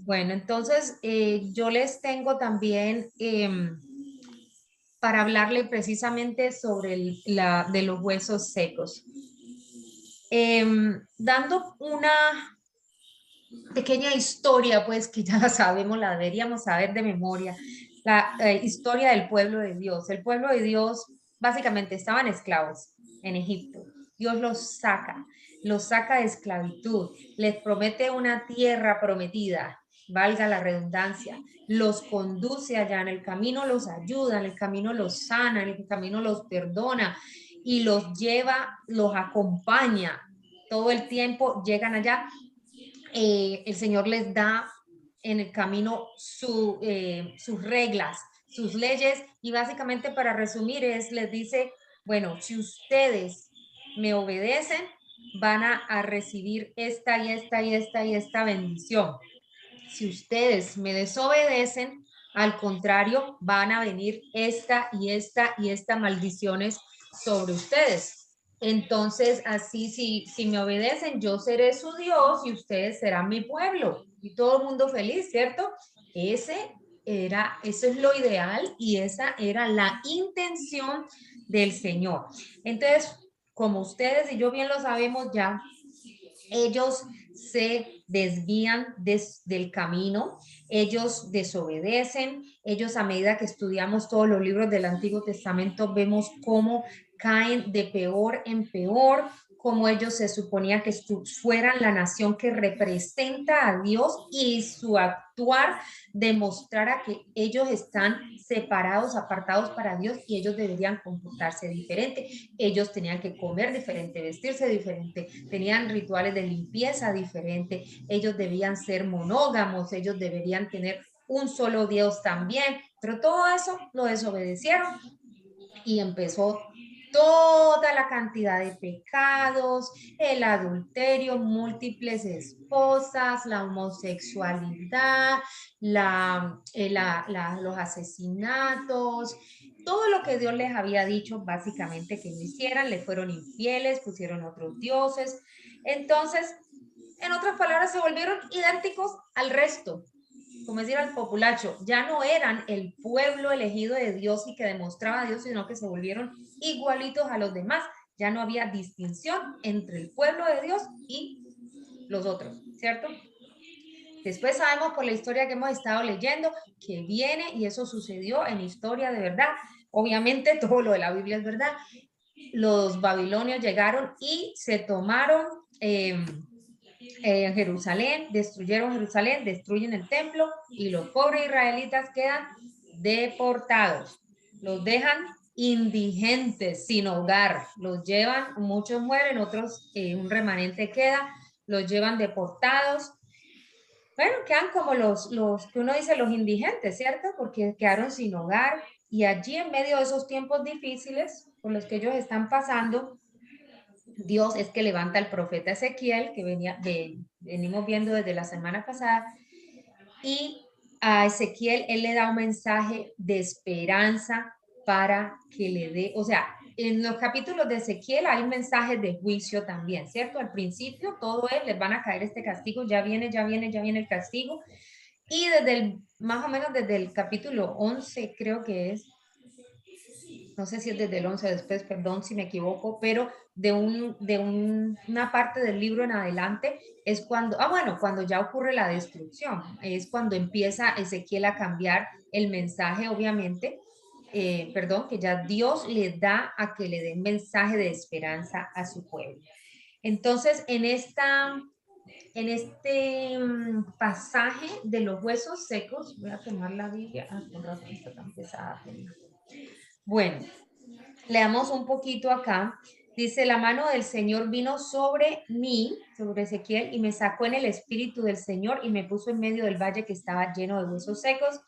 Bueno, entonces yo les tengo también para hablarle precisamente sobre de los huesos secos. Dando una pequeña historia, pues que ya la sabemos, la deberíamos saber de memoria, la historia del pueblo de Dios. El pueblo de Dios básicamente estaban esclavos en Egipto. Dios los saca de esclavitud, les promete una tierra prometida, valga la redundancia, los conduce allá en el camino, los ayuda, en el camino los sana, en el camino los perdona y los lleva, los acompaña todo el tiempo, llegan allá, el Señor les da en el camino sus reglas, sus leyes, y básicamente para resumir les dice, bueno, si ustedes me obedecen, van a recibir esta y esta y esta y esta bendición. Si ustedes me desobedecen, al contrario, van a venir esta y esta y esta maldiciones sobre ustedes. Entonces, así, si me obedecen, yo seré su Dios y ustedes serán mi pueblo. Y todo el mundo feliz, ¿cierto? Eso es lo ideal y esa era la intención del Señor. Entonces, como ustedes y yo bien lo sabemos ya, ellos se desvían del camino, ellos desobedecen, ellos a medida que estudiamos todos los libros del Antiguo Testamento vemos cómo caen de peor en peor, como ellos se suponía que fueran la nación que representa a Dios y su actuar demostrara que ellos están separados, apartados para Dios y ellos deberían comportarse diferente. Ellos tenían que comer diferente, vestirse diferente, tenían rituales de limpieza diferente, ellos debían ser monógamos, ellos deberían tener un solo Dios también, pero todo eso lo desobedecieron y empezó toda la cantidad de pecados, el adulterio, múltiples esposas, la homosexualidad, los asesinatos, todo lo que Dios les había dicho básicamente que no hicieran, le fueron infieles, pusieron otros dioses. Entonces, en otras palabras, se volvieron idénticos al resto, como decir al populacho, ya no eran el pueblo elegido de Dios y que demostraba a Dios, sino que se volvieron igualitos a los demás. Ya no había distinción entre el pueblo de Dios y los otros, ¿cierto? Después sabemos por la historia que hemos estado leyendo que viene y eso sucedió en historia de verdad. Obviamente todo lo de la Biblia es verdad. Los babilonios llegaron y se tomaron Jerusalén, destruyeron Jerusalén, destruyen el templo y los pobres israelitas quedan deportados. Los dejan indigentes, sin hogar, los llevan, muchos mueren, otros, un remanente queda, los llevan deportados. Bueno, quedan como los que uno dice los indigentes, ¿cierto? Porque quedaron sin hogar y allí en medio de esos tiempos difíciles por los que ellos están pasando, Dios es que levanta al profeta Ezequiel, que venimos viendo desde la semana pasada, y a Ezequiel él le da un mensaje de esperanza para que le dé, o sea, en los capítulos de Ezequiel hay mensajes de juicio también, ¿cierto? Al principio todo es, les van a caer este castigo, ya viene, ya viene, ya viene el castigo, y más o menos desde el capítulo 11 creo que es, no sé si es desde el 11 después, perdón si me equivoco, pero una parte del libro en adelante es cuando, bueno, cuando ya ocurre la destrucción, es cuando empieza Ezequiel a cambiar el mensaje, obviamente, perdón, que ya Dios le da a que le den mensaje de esperanza a su pueblo. Entonces, en este pasaje de los huesos secos, voy a tomar la Biblia, con razón está tan pesada. Bueno, leamos un poquito acá. Dice, la mano del Señor vino sobre mí, sobre Ezequiel, y me sacó en el espíritu del Señor y me puso en medio del valle que estaba lleno de huesos secos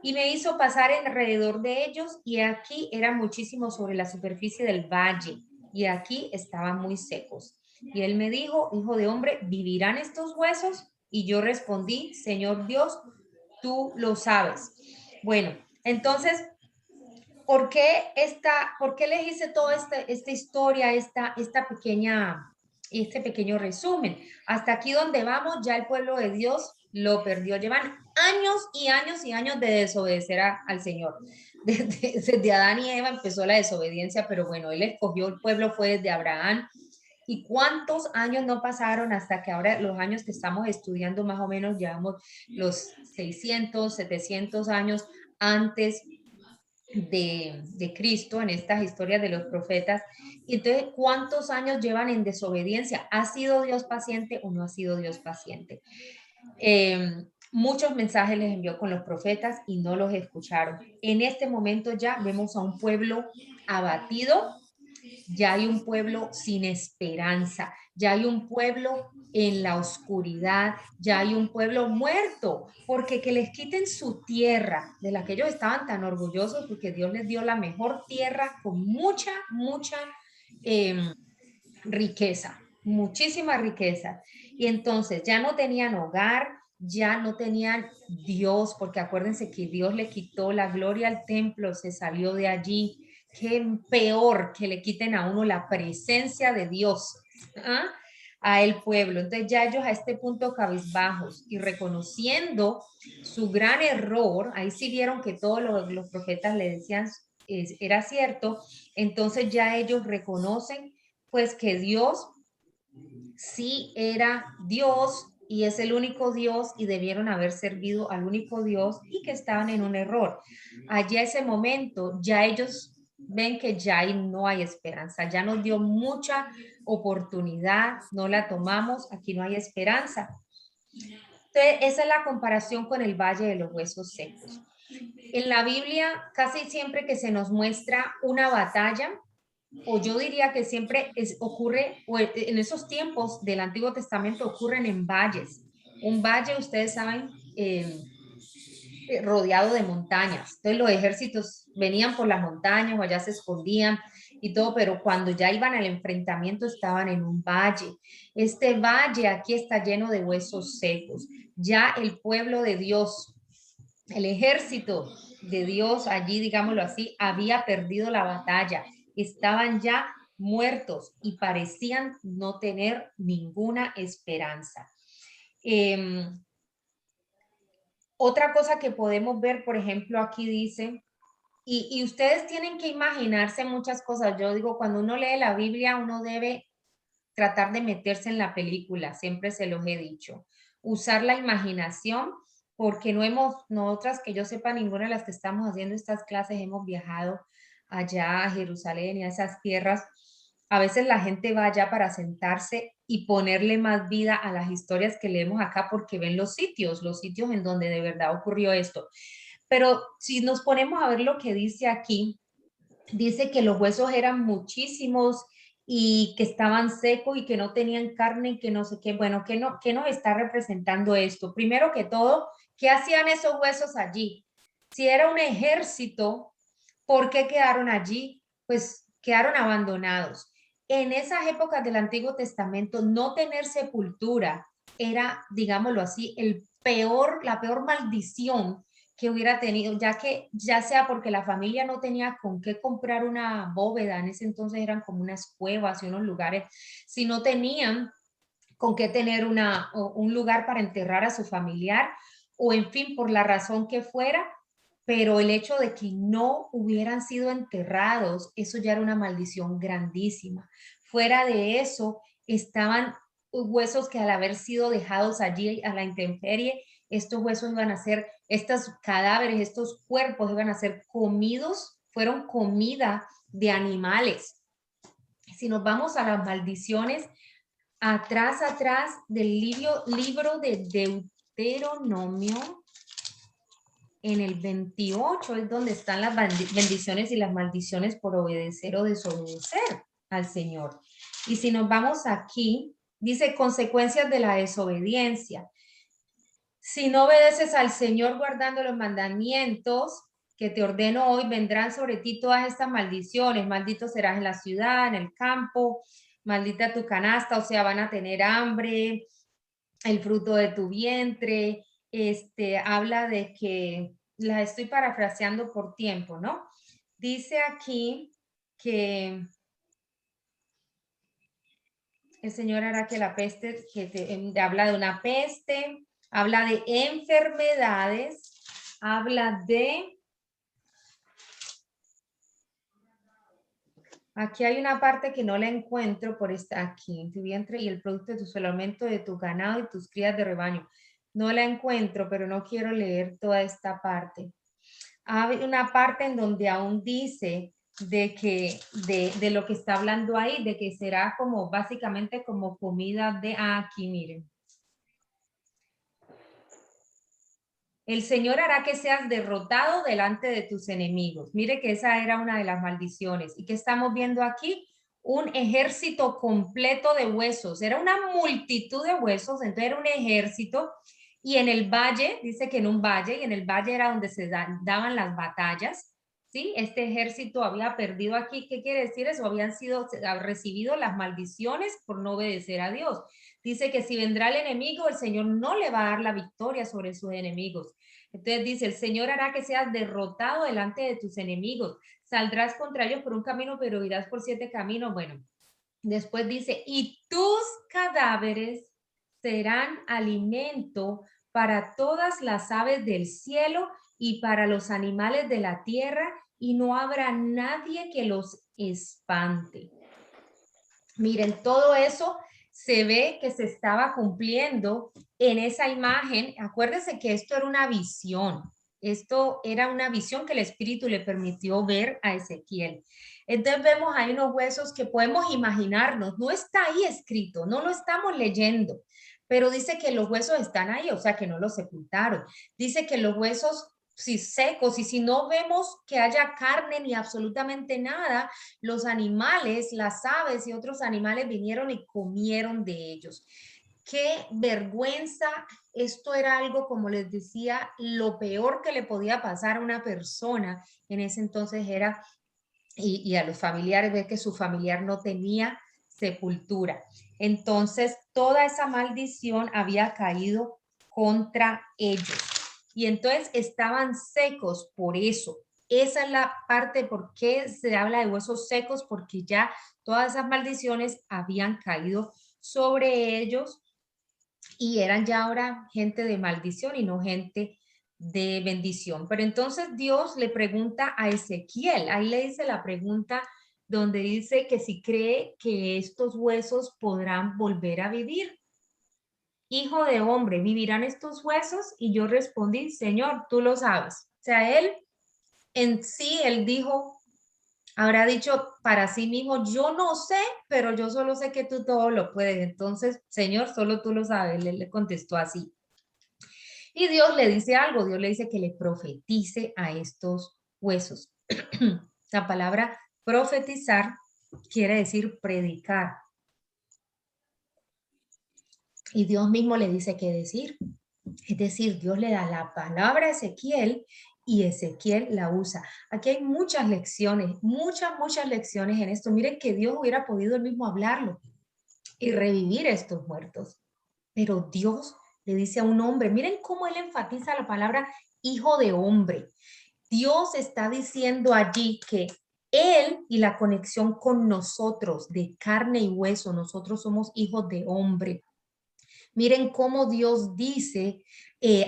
y me hizo pasar alrededor de ellos y aquí eran muchísimos sobre la superficie del valle y aquí estaban muy secos. Y él me dijo, hijo de hombre, ¿vivirán estos huesos? Y yo respondí, Señor Dios, tú lo sabes. Bueno, entonces por qué les hice toda esta historia, esta pequeña este pequeño resumen. Hasta aquí donde vamos, ya el pueblo de Dios lo perdió. Llevan años y años y años de desobedecer al Señor. Desde Adán y Eva empezó la desobediencia, pero bueno, él escogió el pueblo, fue desde Abraham. ¿Y cuántos años no pasaron hasta que ahora los años que estamos estudiando más o menos llevamos los 600, 700 años antes de Cristo en estas historias de los profetas? Y entonces, ¿cuántos años llevan en desobediencia? ¿Ha sido Dios paciente o no ha sido Dios paciente? Muchos mensajes les envió con los profetas y no los escucharon. En este momento ya vemos a un pueblo abatido, ya hay un pueblo sin esperanza, ya hay un pueblo en la oscuridad, ya hay un pueblo muerto, porque que les quiten su tierra, de la que ellos estaban tan orgullosos, porque Dios les dio la mejor tierra con mucha, mucha eh, riqueza, muchísima riqueza. Y entonces ya no tenían hogar, ya no tenían Dios, porque acuérdense que Dios le quitó la gloria al templo, se salió de allí. Qué peor que le quiten a uno la presencia de Dios, ¿ah? A el pueblo. Entonces ya ellos a este punto cabizbajos y reconociendo su gran error, ahí sí vieron que todos los profetas le decían era cierto, entonces ya ellos reconocen pues que Dios sí era Dios y es el único Dios y debieron haber servido al único Dios y que estaban en un error. Allí a ese momento ya ellos ven que ya no hay esperanza, ya nos dio mucha oportunidad, no la tomamos, aquí no hay esperanza. Entonces, esa es la comparación con el Valle de los Huesos Secos. En la Biblia, casi siempre que se nos muestra una batalla, o yo diría que siempre ocurre, o en esos tiempos del Antiguo Testamento ocurren en valles. Un valle, ustedes saben, rodeado de montañas. Entonces los ejércitos venían por las montañas o allá se escondían y todo, pero cuando ya iban al enfrentamiento estaban en un valle. Este valle aquí está lleno de huesos secos. Ya el pueblo de Dios, el ejército de Dios allí, digámoslo así, había perdido la batalla. Estaban ya muertos y parecían no tener ninguna esperanza. Eh, Otra cosa que podemos ver, por ejemplo, aquí dice, y ustedes tienen que imaginarse muchas cosas. Yo digo, cuando uno lee la Biblia, uno debe tratar de meterse en la película, siempre se los he dicho. Usar la imaginación, porque no hemos, nosotras que yo sepa, ninguna de las que estamos haciendo estas clases hemos viajado allá a Jerusalén y a esas tierras. A veces la gente va allá para sentarse y ponerle más vida a las historias que leemos acá porque ven los sitios en donde de verdad ocurrió esto. Pero si nos ponemos a ver lo que dice aquí, dice que los huesos eran muchísimos y que estaban secos y que no tenían carne y que no sé qué. Bueno, ¿qué nos está representando esto? Primero que todo, ¿qué hacían esos huesos allí? Si era un ejército, ¿por qué quedaron allí? Pues quedaron abandonados. En esas épocas del Antiguo Testamento, no tener sepultura era, digámoslo así, la peor maldición que hubiera tenido, ya que ya sea porque la familia no tenía con qué comprar una bóveda, en ese entonces eran como unas cuevas y unos lugares, si no tenían con qué tener un lugar para enterrar a su familiar, o en fin, por la razón que fuera, pero el hecho de que no hubieran sido enterrados, eso ya era una maldición grandísima. Fuera de eso, estaban huesos que al haber sido dejados allí a la intemperie, estos huesos iban a ser, estos cadáveres, estos cuerpos iban a ser comidos, fueron comida de animales. Si nos vamos a las maldiciones, atrás del libro de Deuteronomio, en el 28 es donde están las bendiciones y las maldiciones por obedecer o desobedecer al Señor. Y si nos vamos aquí, dice consecuencias de la desobediencia. Si no obedeces al Señor guardando los mandamientos que te ordeno hoy, vendrán sobre ti todas estas maldiciones. Maldito serás en la ciudad, en el campo, maldita tu canasta, o sea, van a tener hambre, el fruto de tu vientre. Habla de que, la estoy parafraseando por tiempo, ¿no? Dice aquí que El Señor hará que la peste, habla de una peste, habla de enfermedades, habla de... Aquí hay una parte que no la encuentro por esta aquí, en tu vientre y el producto de tu solamente de tu ganado y tus crías de rebaño. No la encuentro, pero no quiero leer toda esta parte. Hay una parte en donde aún dice de que de lo que está hablando ahí, de que será como básicamente como comida de aquí, miren. El Señor hará que seas derrotado delante de tus enemigos. Mire que esa era una de las maldiciones. ¿Y qué estamos viendo aquí? Un ejército completo de huesos. Era una multitud de huesos, entonces era un ejército. Y en el valle, dice que en un valle, y en el valle era donde se daban las batallas. ¿Sí? Este ejército había perdido aquí. ¿Qué quiere decir eso? Habían recibido las maldiciones por no obedecer a Dios. Dice que si vendrá el enemigo, el Señor no le va a dar la victoria sobre sus enemigos. Entonces dice, el Señor hará que seas derrotado delante de tus enemigos. Saldrás contra ellos por un camino, pero irás por 7 caminos. Bueno, después dice, y tus cadáveres serán alimento para todas las aves del cielo y para los animales de la tierra, y no habrá nadie que los espante. Miren, todo eso se ve que se estaba cumpliendo en esa imagen. Acuérdense que esto era una visión. Esto era una visión que el Espíritu le permitió ver a Ezequiel. Entonces vemos ahí unos huesos que podemos imaginarnos. No está ahí escrito, no lo estamos leyendo, pero dice que los huesos están ahí, o sea que no los sepultaron. Dice que los huesos si secos y si no vemos que haya carne ni absolutamente nada, los animales, las aves y otros animales vinieron y comieron de ellos. Qué vergüenza. Esto era algo, como les decía, lo peor que le podía pasar a una persona en ese entonces era, y a los familiares, ver que su familiar no tenía sepultura. Entonces, toda esa maldición había caído contra ellos. Y entonces estaban secos por eso. Esa es la parte por qué se habla de huesos secos, porque ya todas esas maldiciones habían caído sobre ellos y eran ya ahora gente de maldición y no gente de bendición. Pero entonces Dios le pregunta a Ezequiel, ahí le dice la pregunta donde dice que si cree que estos huesos podrán volver a vivir. Hijo de hombre, ¿vivirán estos huesos? Y yo respondí, Señor, tú lo sabes. O sea, él en sí, él dijo, habrá dicho para sí mismo, yo no sé, pero yo solo sé que tú todo lo puedes. Entonces, Señor, solo tú lo sabes. Él le contestó así. Y Dios le dice algo, Dios le dice que le profetice a estos huesos. La palabra profetizar quiere decir predicar. Y Dios mismo le dice qué decir. Es decir, Dios le da la palabra a Ezequiel y Ezequiel la usa. Aquí hay muchas lecciones, muchas lecciones en esto. Miren que Dios hubiera podido él mismo hablarlo y revivir a estos muertos. Pero Dios le dice a un hombre, miren cómo él enfatiza la palabra hijo de hombre. Dios está diciendo allí que él y la conexión con nosotros de carne y hueso, nosotros somos hijos de hombre. Miren cómo Dios dice,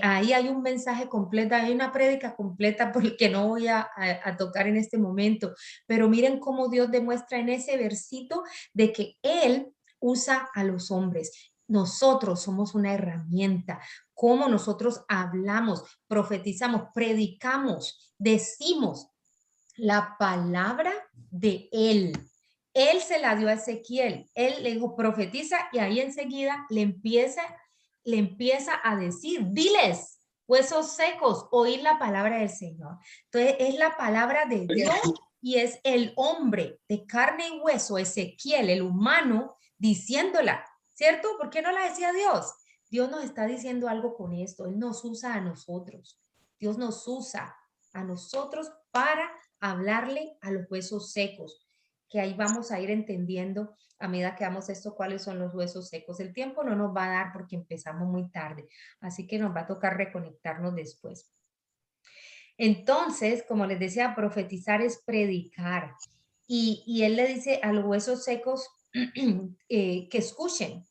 ahí hay un mensaje completo, hay una prédica completa porque no voy a tocar en este momento, pero miren cómo Dios demuestra en ese versito de que Él usa a los hombres. Nosotros somos una herramienta, cómo nosotros hablamos, profetizamos, predicamos, decimos la palabra de Él. Él se la dio a Ezequiel. Él le dijo, profetiza, y ahí enseguida le empieza a decir, diles, huesos secos, oír la palabra del Señor. Entonces es la palabra de Dios y es el hombre de carne y hueso, Ezequiel, el humano, diciéndola, ¿cierto? ¿Por qué no la decía Dios? Dios nos está diciendo algo con esto. Él nos usa a nosotros. Dios nos usa a nosotros para hablarle a los huesos secos, que ahí vamos a ir entendiendo a medida que hagamos esto cuáles son los huesos secos. El tiempo no nos va a dar porque empezamos muy tarde, así que nos va a tocar reconectarnos después. Entonces, como les decía, profetizar es predicar. Y él le dice a los huesos secos, que escuchen,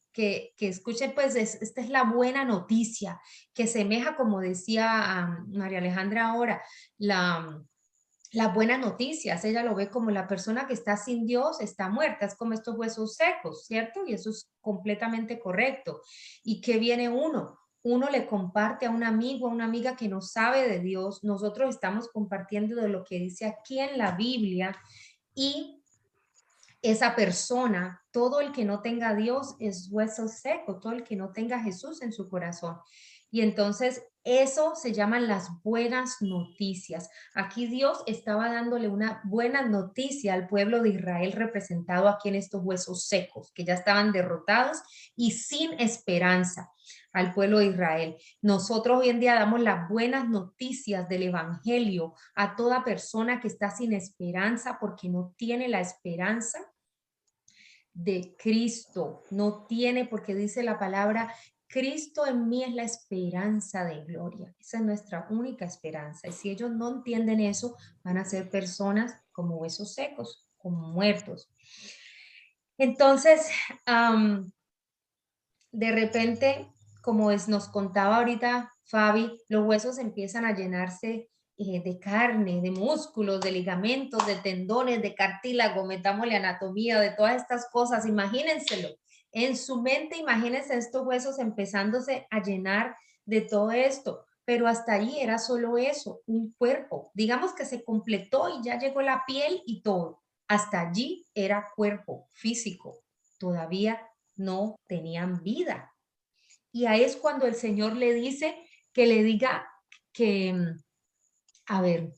pues esta es la buena noticia, que semeja, como decía María Alejandra ahora, las buenas noticias. Ella lo ve como la persona que está sin Dios está muerta, es como estos huesos secos, ¿cierto? Y eso es completamente correcto. ¿Y qué viene uno? Uno le comparte a un amigo, a una amiga que no sabe de Dios. Nosotros estamos compartiendo de lo que dice aquí en la Biblia y esa persona, todo el que no tenga a Dios es hueso seco, todo el que no tenga a Jesús en su corazón. Y entonces eso se llaman las buenas noticias. Aquí Dios estaba dándole una buena noticia al pueblo de Israel representado aquí en estos huesos secos, que ya estaban derrotados y sin esperanza al pueblo de Israel. Nosotros hoy en día damos las buenas noticias del evangelio a toda persona que está sin esperanza porque no tiene la esperanza de Cristo. No tiene, porque dice la palabra, Cristo en mí es la esperanza de gloria. Esa es nuestra única esperanza. Y si ellos no entienden eso, van a ser personas como huesos secos, como muertos. Entonces, de repente, como nos contaba ahorita Fabi, los huesos empiezan a llenarse de carne, de músculos, de ligamentos, de tendones, de cartílago, metámosle anatomía, de todas estas cosas. Imagínenselo. En su mente, imagínense estos huesos empezándose a llenar de todo esto. Pero hasta ahí era solo eso, un cuerpo. Digamos que se completó y ya llegó la piel y todo. Hasta allí era cuerpo físico. Todavía no tenían vida. Y ahí es cuando el Señor le dice que le diga que, a ver,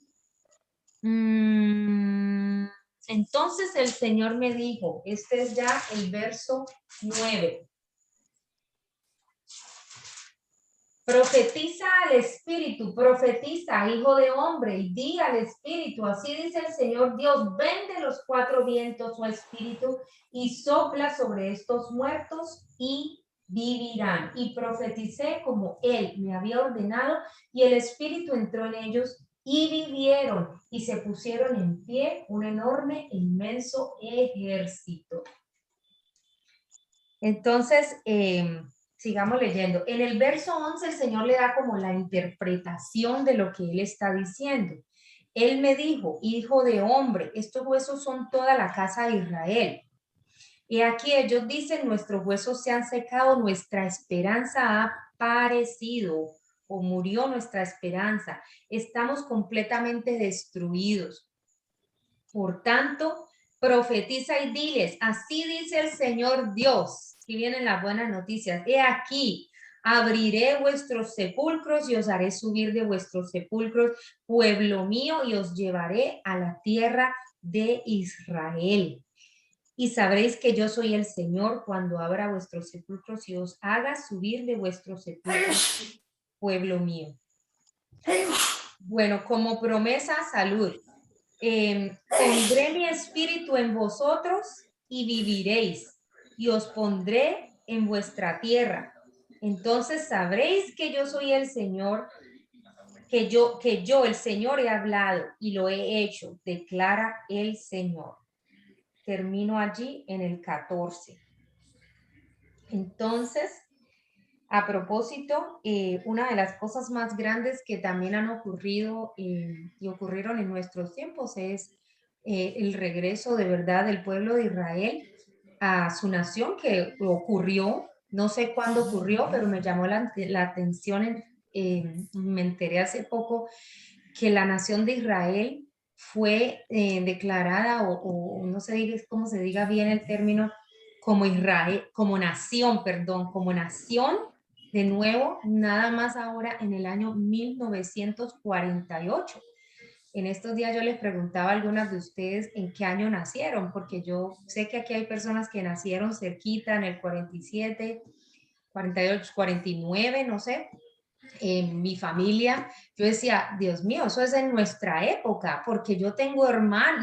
entonces el Señor me dijo, este es ya el verso 9. Profetiza al Espíritu, profetiza, hijo de hombre, y di al Espíritu, así dice el Señor Dios, ven de los cuatro vientos, oh Espíritu, y sopla sobre estos muertos y vivirán. Y profeticé como Él me había ordenado, y el Espíritu entró en ellos, y vivieron, y se pusieron en pie un enorme e inmenso ejército. Entonces, sigamos leyendo. En el verso 11 el Señor le da como la interpretación de lo que Él está diciendo. Él me dijo, hijo de hombre, estos huesos son toda la casa de Israel. Y aquí ellos dicen, nuestros huesos se han secado, nuestra esperanza ha parecido o murió nuestra esperanza. Estamos completamente destruidos. Por tanto, profetiza y diles, así dice el Señor Dios. Aquí vienen las buenas noticias. He aquí, abriré vuestros sepulcros y os haré subir de vuestros sepulcros, pueblo mío, y os llevaré a la tierra de Israel. Y sabréis que yo soy el Señor cuando abra vuestros sepulcros y os haga subir de vuestros sepulcros, pueblo mío. Bueno, como promesa, salud. Pondré mi espíritu en vosotros y viviréis, y os pondré en vuestra tierra. Entonces sabréis que yo soy el Señor, que yo, el Señor, he hablado y lo he hecho, declara el Señor. Termino allí en el 14. Entonces, a propósito, una de las cosas más grandes que también han ocurrido y ocurrieron en nuestros tiempos es el regreso de verdad del pueblo de Israel a su nación, que ocurrió, no sé cuándo ocurrió, pero me llamó la atención, me enteré hace poco que la nación de Israel fue declarada, o no sé cómo se diga bien el término, como Israel, como nación, perdón, como nación, de nuevo, nada más ahora en el año 1948. En estos días yo les preguntaba a algunas de ustedes en qué año nacieron, porque yo sé que aquí hay personas que nacieron cerquita en el 47, 48, 49, no sé. En mi familia, yo decía, Dios mío, eso es en nuestra época, porque yo tengo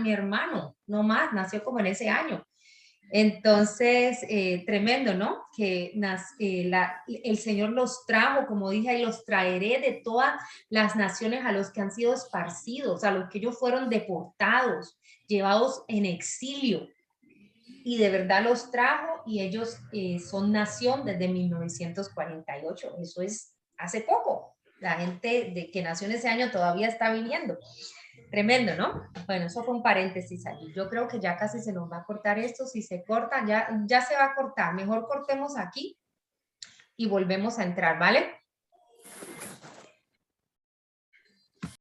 mi hermano, no más, nació como en ese año. Entonces, tremendo, ¿no? Que el Señor los trajo, como dije, y los traeré de todas las naciones a los que han sido esparcidos, a los que ellos fueron deportados, llevados en exilio. y de verdad los trajo y ellos son nación desde 1948. Eso es hace poco. La gente que nació en ese año todavía está viviendo. Tremendo, ¿no? Bueno, eso fue un paréntesis allí. Yo creo que ya casi se nos va a cortar esto. Si se corta, ya se va a cortar. Mejor cortemos aquí y volvemos a entrar, ¿vale?